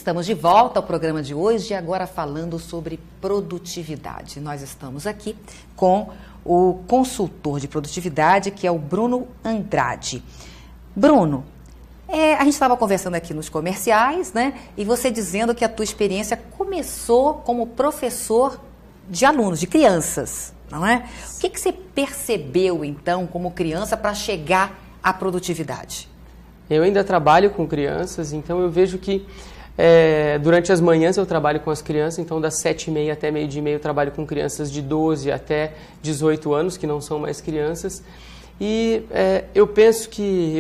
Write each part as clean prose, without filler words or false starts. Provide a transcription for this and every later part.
Estamos de volta ao programa de hoje, agora falando sobre produtividade. Nós estamos aqui com o consultor de produtividade, que é o Bruno Andrade. Bruno, a gente estava conversando aqui nos comerciais, né? E você dizendo que a tua experiência começou como professor de alunos, de crianças, não é? O que você percebeu, então, como criança, para chegar à produtividade? Eu ainda trabalho com crianças, então eu vejo que durante as manhãs eu trabalho com as crianças, então das 7h30 até meio-dia e meio eu trabalho com crianças de 12 até 18 anos, que não são mais crianças. E eu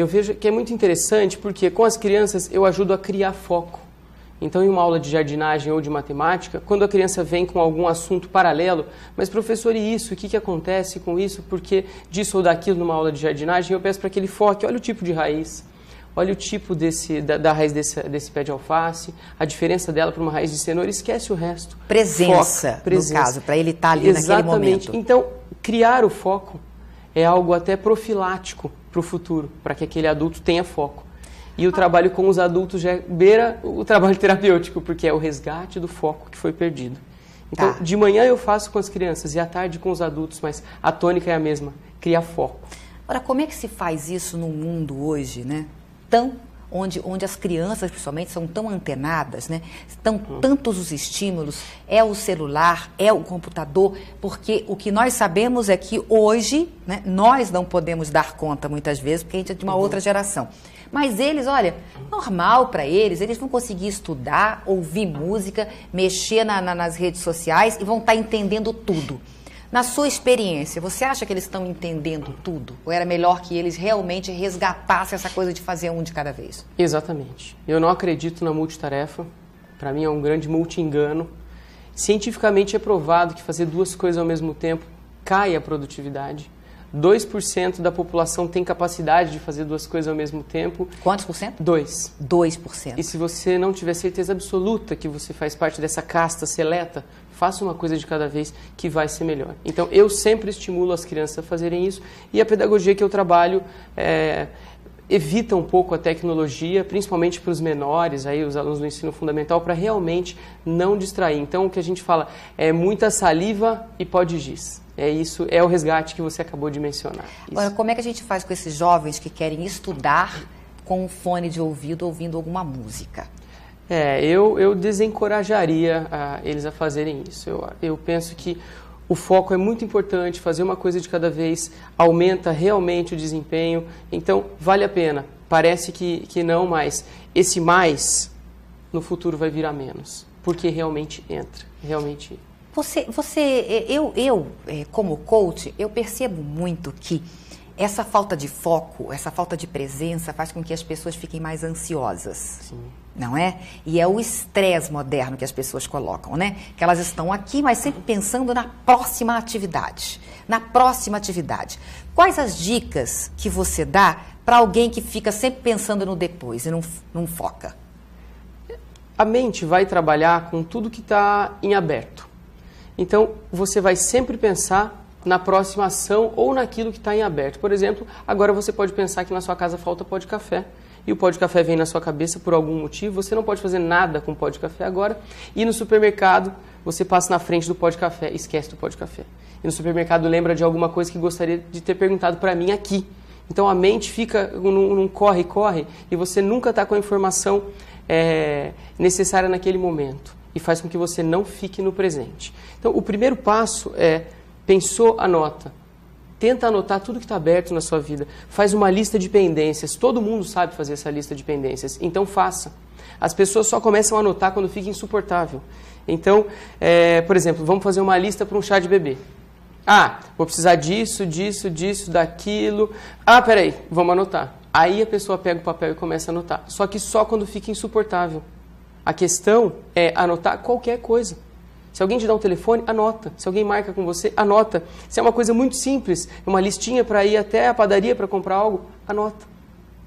vejo que é muito interessante, porque com as crianças eu ajudo a criar foco. Então, em uma aula de jardinagem ou de matemática, quando a criança vem com algum assunto paralelo, mas professor, e isso? O que acontece com isso? Porque disso ou daquilo numa aula de jardinagem, eu peço para que ele foque, olha o tipo de raiz. Olha o tipo da raiz desse pé de alface, a diferença dela para uma raiz de cenoura, esquece o resto. Presença, no caso, para ele estar ali naquele momento. Então, criar o foco é algo até profilático para o futuro, para que aquele adulto tenha foco. E o trabalho com os adultos já beira o trabalho terapêutico, porque é o resgate do foco que foi perdido. Então, de manhã eu faço com as crianças e à tarde com os adultos, mas a tônica é a mesma, criar foco. Ora, como é que se faz isso no mundo hoje, né? Onde as crianças, principalmente, são tão antenadas, né? Estão tantos os estímulos, é o celular, é o computador, porque o que nós sabemos é que hoje, né, nós não podemos dar conta muitas vezes, porque a gente é de uma outra geração. Mas eles, olha, normal para eles vão conseguir estudar, ouvir música, mexer nas redes sociais e vão estar entendendo tudo. Na sua experiência, você acha que eles estão entendendo tudo? Ou era melhor que eles realmente resgatassem essa coisa de fazer um de cada vez? Exatamente. Eu não acredito na multitarefa. Para mim é um grande multi-engano. Cientificamente é provado que fazer duas coisas ao mesmo tempo cai a produtividade. 2% da população tem capacidade de fazer duas coisas ao mesmo tempo. Quantos por cento? 2%. E se você não tiver certeza absoluta que você faz parte dessa casta seleta, faça uma coisa de cada vez que vai ser melhor. Então, eu sempre estimulo as crianças a fazerem isso e a pedagogia que eu trabalho evita um pouco a tecnologia, principalmente para os menores, aí, os alunos do ensino fundamental, para realmente não distrair. Então, o que a gente fala é muita saliva e pó de giz. É isso, é o resgate que você acabou de mencionar. Agora, como é que a gente faz com esses jovens que querem estudar com um fone de ouvido, ouvindo alguma música? Eu desencorajaria eles a fazerem isso. Eu penso que o foco é muito importante, fazer uma coisa de cada vez aumenta realmente o desempenho, então vale a pena. Parece que não, mas esse mais no futuro vai virar menos, porque realmente entra, realmente. Eu como coach, eu percebo muito que essa falta de foco, essa falta de presença faz com que as pessoas fiquem mais ansiosas. Sim. Não é? E é o estresse moderno que as pessoas colocam, né? Que elas estão aqui, mas sempre pensando na próxima atividade. Na próxima atividade. Quais as dicas que você dá para alguém que fica sempre pensando no depois e não foca? A mente vai trabalhar com tudo que está em aberto. Então, você vai sempre pensar na próxima ação ou naquilo que está em aberto. Por exemplo, agora você pode pensar que na sua casa falta pó de café. E o pó de café vem na sua cabeça por algum motivo, você não pode fazer nada com o pó de café agora. E no supermercado, você passa na frente do pó de café, esquece do pó de café. E no supermercado lembra de alguma coisa que gostaria de ter perguntado para mim aqui. Então a mente fica num corre-corre e você nunca está com a informação necessária naquele momento. E faz com que você não fique no presente. Então o primeiro passo é, pensou, anota. Tenta anotar tudo que está aberto na sua vida. Faz uma lista de pendências. Todo mundo sabe fazer essa lista de pendências. Então faça. As pessoas só começam a anotar quando fica insuportável. Então, por exemplo, vamos fazer uma lista para um chá de bebê. Vou precisar disso, daquilo. Peraí, vamos anotar. Aí a pessoa pega o papel e começa a anotar. Só que só quando fica insuportável. A questão é anotar qualquer coisa. Se alguém te dá um telefone, anota. Se alguém marca com você, anota. Se é uma coisa muito simples, uma listinha para ir até a padaria para comprar algo, anota.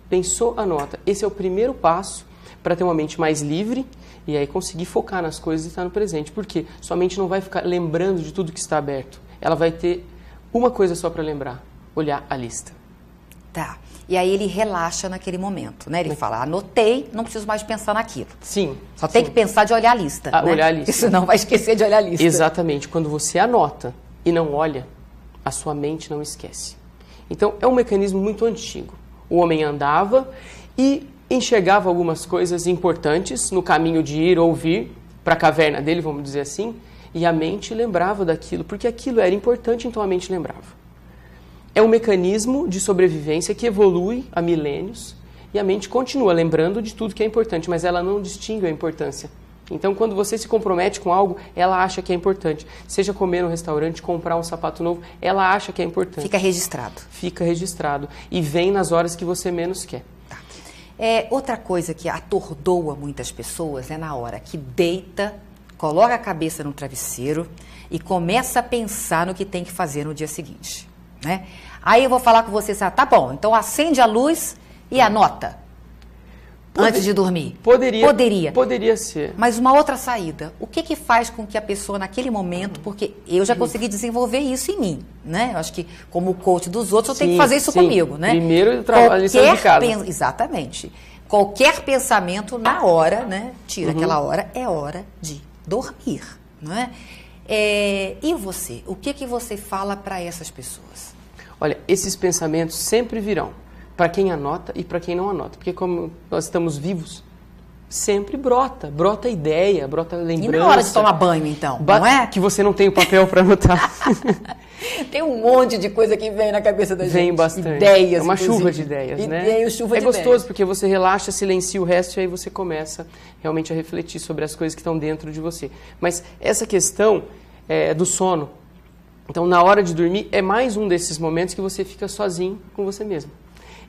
Pensou, anota. Esse é o primeiro passo para ter uma mente mais livre e aí conseguir focar nas coisas e estar no presente. Por quê? Sua mente não vai ficar lembrando de tudo que está aberto. Ela vai ter uma coisa só para lembrar, olhar a lista. Tá. E aí ele relaxa naquele momento, né? Ele fala, anotei, não preciso mais pensar naquilo. Sim. Só tem que pensar de olhar a lista, né? Olhar a lista. Porque senão vai esquecer de olhar a lista. Exatamente. Quando você anota e não olha, a sua mente não esquece. Então, é um mecanismo muito antigo. O homem andava e enxergava algumas coisas importantes no caminho de ir ou vir para a caverna dele, vamos dizer assim, e a mente lembrava daquilo, porque aquilo era importante, então a mente lembrava. É um mecanismo de sobrevivência que evolui há milênios e a mente continua lembrando de tudo que é importante, mas ela não distingue a importância. Então, quando você se compromete com algo, ela acha que é importante. Seja comer no restaurante, comprar um sapato novo, ela acha que é importante. Fica registrado. Fica registrado. E vem nas horas que você menos quer. Tá. Outra coisa que atordoa muitas pessoas é na hora que deita, coloca a cabeça no travesseiro e começa a pensar no que tem que fazer no dia seguinte. Né? Aí eu vou falar com você, tá bom, então acende a luz e anota antes de dormir. Poderia ser. Mas uma outra saída, o que faz com que a pessoa naquele momento, porque eu já consegui desenvolver isso em mim, né? Eu acho que como coach dos outros eu tenho que fazer isso comigo, né? Primeiro a lição de casa. Exatamente. Qualquer pensamento na hora, né? Tira aquela hora, é hora de dormir, não é? E você? O que você fala para essas pessoas? Olha, esses pensamentos sempre virão, para quem anota e para quem não anota. Porque como nós estamos vivos, sempre brota ideia, brota lembrança. E na hora de tomar banho, então, não é? Que você não tem o papel para anotar. Tem um monte de coisa que vem na cabeça da gente. Vem bastante. Ideias, é uma inclusive. chuva de ideias, né? Chuva é de gostoso ideias. porque você relaxa, silencia o resto e aí você começa realmente a refletir sobre as coisas que estão dentro de você. Mas essa questão do sono, então na hora de dormir é mais um desses momentos que você fica sozinho com você mesmo.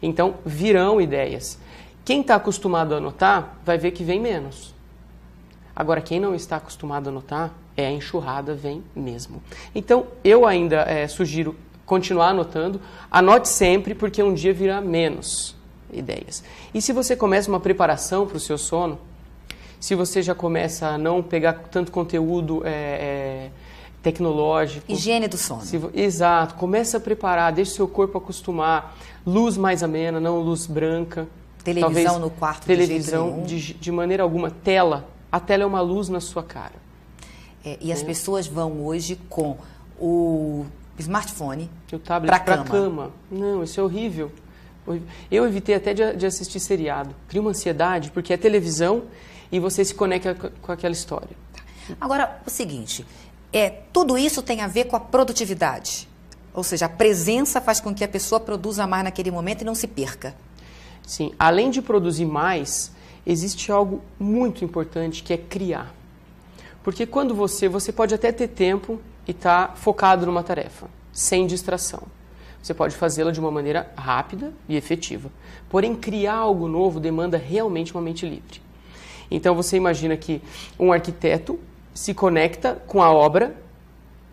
Então virão ideias. Quem está acostumado a anotar vai ver que vem menos. Agora quem não está acostumado a anotar, a enxurrada vem mesmo. Então eu ainda sugiro continuar anotando. Anote sempre porque um dia virá menos ideias. E se você começa uma preparação para o seu sono, se você já começa a não pegar tanto conteúdo tecnológico... Higiene do sono. Exato. Começa a preparar, deixe seu corpo acostumar. Luz mais amena, não luz branca. Televisão Talvez, no quarto televisão de maneira alguma. A tela é uma luz na sua cara. E as pessoas vão hoje com o smartphone o tablet para cama. Não, isso é horrível. Eu evitei até de assistir seriado. Cria uma ansiedade, porque é televisão e você se conecta com aquela história. Agora, o seguinte, tudo isso tem a ver com a produtividade. Ou seja, a presença faz com que a pessoa produza mais naquele momento e não se perca. Sim, além de produzir mais, existe algo muito importante que é criar. Porque quando você pode até ter tempo e estar focado numa tarefa, sem distração. Você pode fazê-la de uma maneira rápida e efetiva. Porém, criar algo novo demanda realmente uma mente livre. Então, você imagina que um arquiteto se conecta com a obra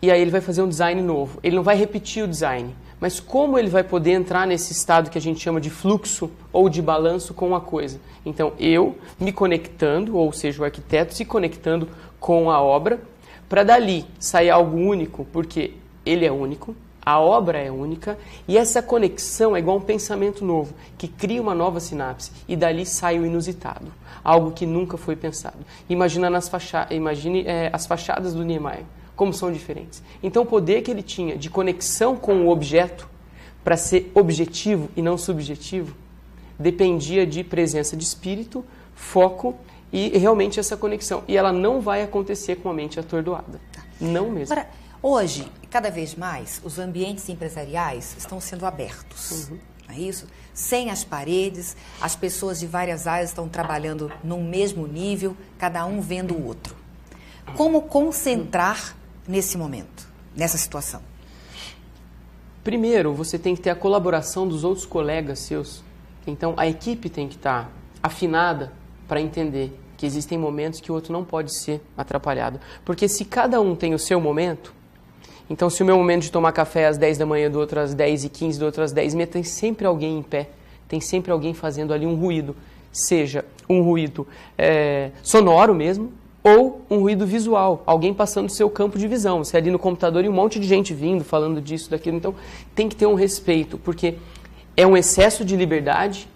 e aí ele vai fazer um design novo. Ele não vai repetir o design, mas como ele vai poder entrar nesse estado que a gente chama de fluxo ou de balanço com a coisa? Então, eu me conectando, ou seja, o arquiteto se conectando com a obra, para dali sair algo único, porque ele é único, a obra é única, e essa conexão é igual um pensamento novo, que cria uma nova sinapse, e dali sai o inusitado, algo que nunca foi pensado. Imagine as fachadas do Niemeyer, como são diferentes. Então, o poder que ele tinha de conexão com o objeto, para ser objetivo e não subjetivo, dependia de presença de espírito, foco e realmente essa conexão. E ela não vai acontecer com a mente atordoada. Não mesmo. Agora, hoje, cada vez mais, os ambientes empresariais estão sendo abertos. Não é isso? Sem as paredes, as pessoas de várias áreas estão trabalhando no mesmo nível, cada um vendo o outro. Como concentrar nesse momento, nessa situação? Primeiro, você tem que ter a colaboração dos outros colegas seus. Então, a equipe tem que estar afinada para entender que existem momentos que o outro não pode ser atrapalhado. Porque se cada um tem o seu momento, então se o meu momento de tomar café às 10 da manhã, do outro às 10h15, do outro às 10h30, tem sempre alguém em pé, tem sempre alguém fazendo ali um ruído. Seja um ruído sonoro mesmo, ou um ruído visual, alguém passando o seu campo de visão. Você ali no computador e um monte de gente vindo, falando disso, daquilo. Então, tem que ter um respeito, porque é um excesso de liberdade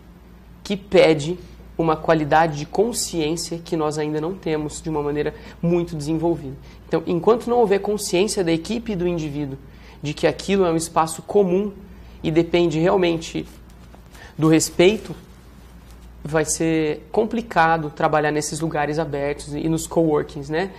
que pede uma qualidade de consciência que nós ainda não temos de uma maneira muito desenvolvida. Então, enquanto não houver consciência da equipe e do indivíduo de que aquilo é um espaço comum e depende realmente do respeito, vai ser complicado trabalhar nesses lugares abertos e nos coworkings, né?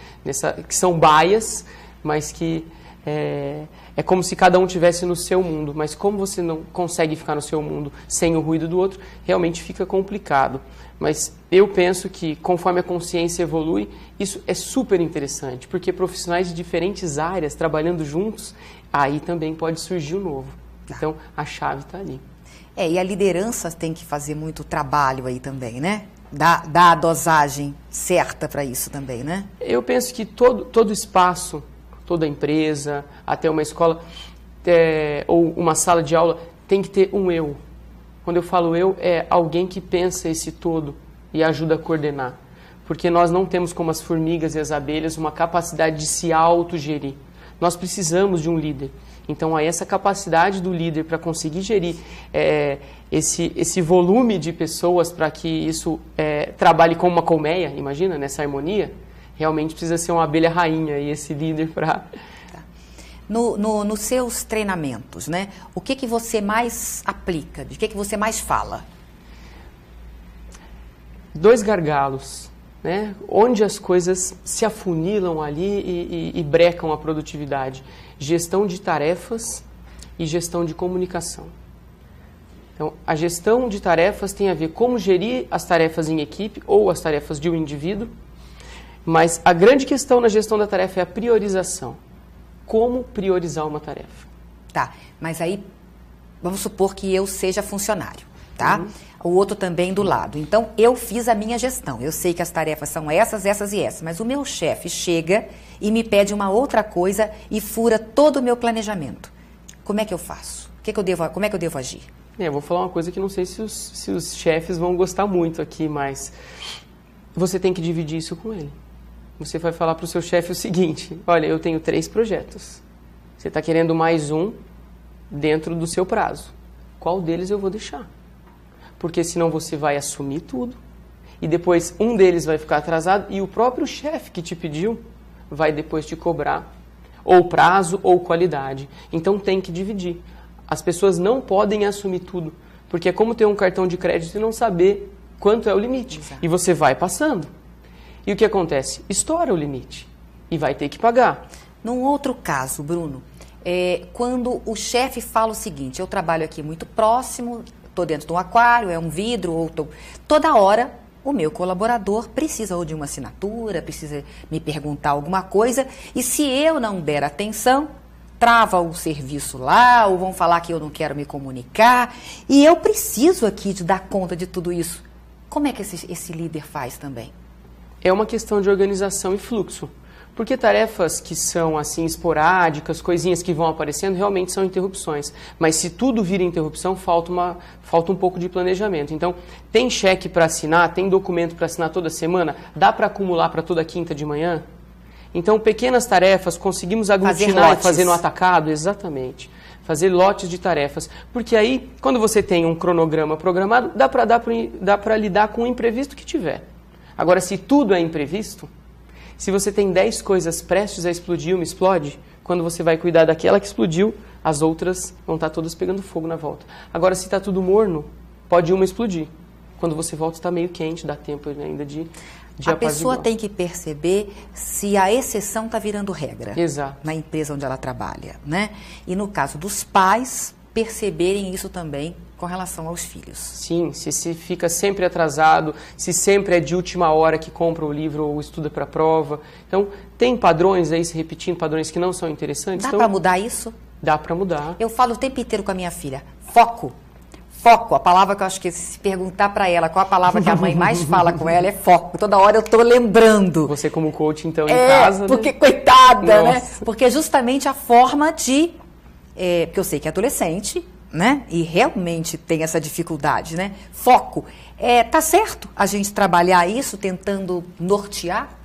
Que são baias, mas que é como se cada um tivesse no seu mundo. Mas como você não consegue ficar no seu mundo sem o ruído do outro, realmente fica complicado. Mas eu penso que, conforme a consciência evolui, isso é super interessante, porque profissionais de diferentes áreas trabalhando juntos, aí também pode surgir o novo. Então, a chave está ali. E a liderança tem que fazer muito trabalho aí também, né? Dar a dosagem certa para isso também, né? Eu penso que todo espaço, toda empresa, até uma escola ou uma sala de aula, tem que ter um eu. Quando eu falo eu, é alguém que pensa esse todo e ajuda a coordenar. Porque nós não temos, como as formigas e as abelhas, uma capacidade de se autogerir. Nós precisamos de um líder. Então, aí essa capacidade do líder para conseguir gerir esse volume de pessoas para que isso trabalhe como uma colmeia, imagina, nessa harmonia, realmente precisa ser uma abelha rainha e esse líder para... Nos seus treinamentos, né? O que você mais aplica? De que você mais fala? 2 gargalos, né? Onde as coisas se afunilam ali e brecam a produtividade. Gestão de tarefas e gestão de comunicação. Então, a gestão de tarefas tem a ver como gerir as tarefas em equipe ou as tarefas de um indivíduo, mas a grande questão na gestão da tarefa é a priorização. Como priorizar uma tarefa? Tá, mas aí vamos supor que eu seja funcionário, tá? O outro também do lado. Então, eu fiz a minha gestão. Eu sei que as tarefas são essas, essas e essas, mas o meu chefe chega e me pede uma outra coisa e fura todo o meu planejamento. Como é que eu faço? Como é que eu devo agir? Eu vou falar uma coisa que não sei se os chefes vão gostar muito aqui, mas você tem que dividir isso com ele. Você vai falar para o seu chefe o seguinte: olha, eu tenho 3 projetos. Você está querendo mais um dentro do seu prazo. Qual deles eu vou deixar? Porque senão você vai assumir tudo e depois um deles vai ficar atrasado e o próprio chefe que te pediu vai depois te cobrar ou prazo ou qualidade. Então tem que dividir. As pessoas não podem assumir tudo, porque é como ter um cartão de crédito e não saber quanto é o limite. Exato. E você vai passando. E o que acontece? Estoura o limite e vai ter que pagar. Num outro caso, Bruno, quando o chefe fala o seguinte: eu trabalho aqui muito próximo, estou dentro de um aquário, é um vidro, toda hora o meu colaborador precisa ou de uma assinatura, precisa me perguntar alguma coisa, e se eu não der atenção, trava o serviço lá, ou vão falar que eu não quero me comunicar, e eu preciso aqui de dar conta de tudo isso. Como é que esse líder faz também? É uma questão de organização e fluxo. Porque tarefas que são assim esporádicas, coisinhas que vão aparecendo, realmente são interrupções. Mas se tudo vira interrupção, falta um pouco de planejamento. Então, tem cheque para assinar, tem documento para assinar toda semana, dá para acumular para toda quinta de manhã? Então, pequenas tarefas, conseguimos aglutinar e fazer no atacado, exatamente. Fazer lotes de tarefas. Porque aí, quando você tem um cronograma programado, dá para lidar com o imprevisto que tiver. Agora, se tudo é imprevisto, se você tem 10 coisas prestes a explodir, uma explode, quando você vai cuidar daquela que explodiu, as outras vão estar todas pegando fogo na volta. Agora, se está tudo pode uma explodir. Quando você volta, está meio quente, dá tempo ainda de apaziguar. A pessoa tem que perceber se a exceção está virando regra. Exato. Na empresa onde ela trabalha, né? E no caso dos pais, perceberem isso também com relação aos filhos. Sim, se fica sempre atrasado, se sempre é de última hora que compra o livro ou estuda para a prova. Então, tem padrões aí se repetindo, padrões que não são interessantes. Dá para mudar isso? Dá para mudar. Eu falo o tempo inteiro com a minha filha, foco. Foco, a palavra que eu acho que se perguntar para ela qual a palavra que a mãe mais fala com ela é foco. Toda hora eu estou lembrando. Você como coach, então, em casa... porque, né? Coitada, Nossa. Né? Porque é justamente a forma de... porque eu sei que é adolescente, né? E realmente tem essa dificuldade, né? Foco. Tá certo a gente trabalhar isso tentando nortear?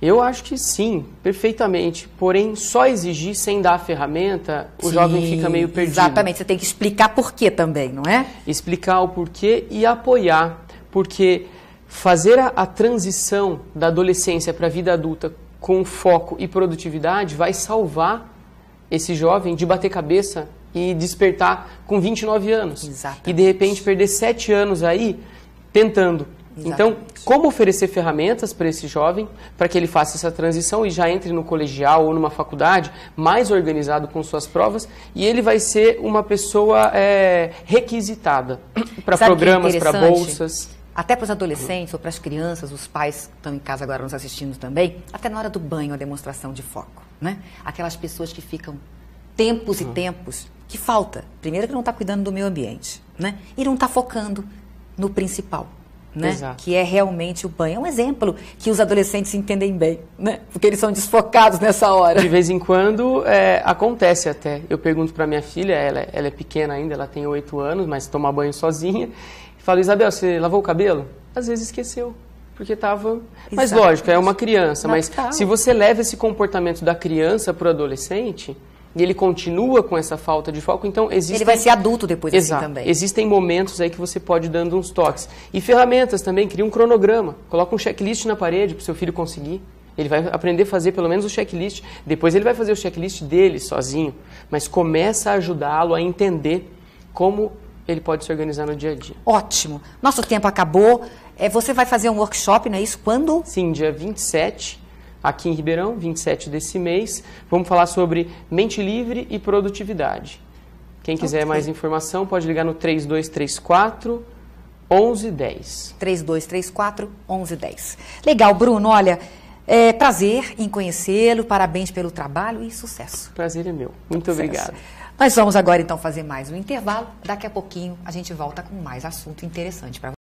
Eu acho que sim, perfeitamente. Porém, só exigir sem dar a ferramenta, o jovem fica meio perdido. Exatamente, você tem que explicar por quê também, não é? Explicar o porquê e apoiar, porque fazer a transição da adolescência para a vida adulta com foco e produtividade vai salvar esse jovem de bater cabeça e despertar com 29 anos. Exatamente. E de repente perder 7 anos aí tentando. Exatamente. Então, como oferecer ferramentas para esse jovem, para que ele faça essa transição e já entre no colegial ou numa faculdade mais organizado com suas provas, e ele vai ser uma pessoa requisitada para programas, para bolsas. Até para os adolescentes ou para as crianças, os pais que estão em casa agora nos assistindo também, até na hora do banho a demonstração de foco, né? Aquelas pessoas que ficam tempos e tempos, que falta. Primeiro que não está cuidando do meio ambiente, né? E não está focando no principal, né? Exato. Que é realmente o banho. É um exemplo que os adolescentes entendem bem, né? Porque eles são desfocados nessa hora. De vez em quando acontece até. Eu pergunto para minha filha, ela é pequena ainda, ela tem 8 anos, mas toma banho sozinha. Falo, Isabel, você lavou o cabelo? Às vezes esqueceu, porque estava... Mas lógico, é uma criança, mas se você leva esse comportamento da criança para o adolescente, e ele continua com essa falta de foco, então existem... Ele vai ser adulto depois Exato. Assim também. Existem momentos aí que você pode ir dando uns toques. E ferramentas também, cria um cronograma, coloca um checklist na parede para o seu filho conseguir. Ele vai aprender a fazer pelo menos o checklist, depois ele vai fazer o checklist dele sozinho, mas começa a ajudá-lo a entender como ele pode se organizar no dia a dia. Ótimo. Nosso tempo acabou. Você vai fazer um workshop, não é isso? Quando? Sim, dia 27, aqui em Ribeirão, 27 desse mês. Vamos falar sobre mente livre e produtividade. Quem quiser mais informação pode ligar no 3234 1110. 3234 1110. Legal, Bruno. Olha, prazer em conhecê-lo. Parabéns pelo trabalho e sucesso. Prazer é meu. Muito obrigado. Nós vamos agora, então, fazer mais um intervalo. Daqui a pouquinho a gente volta com mais assunto interessante para você.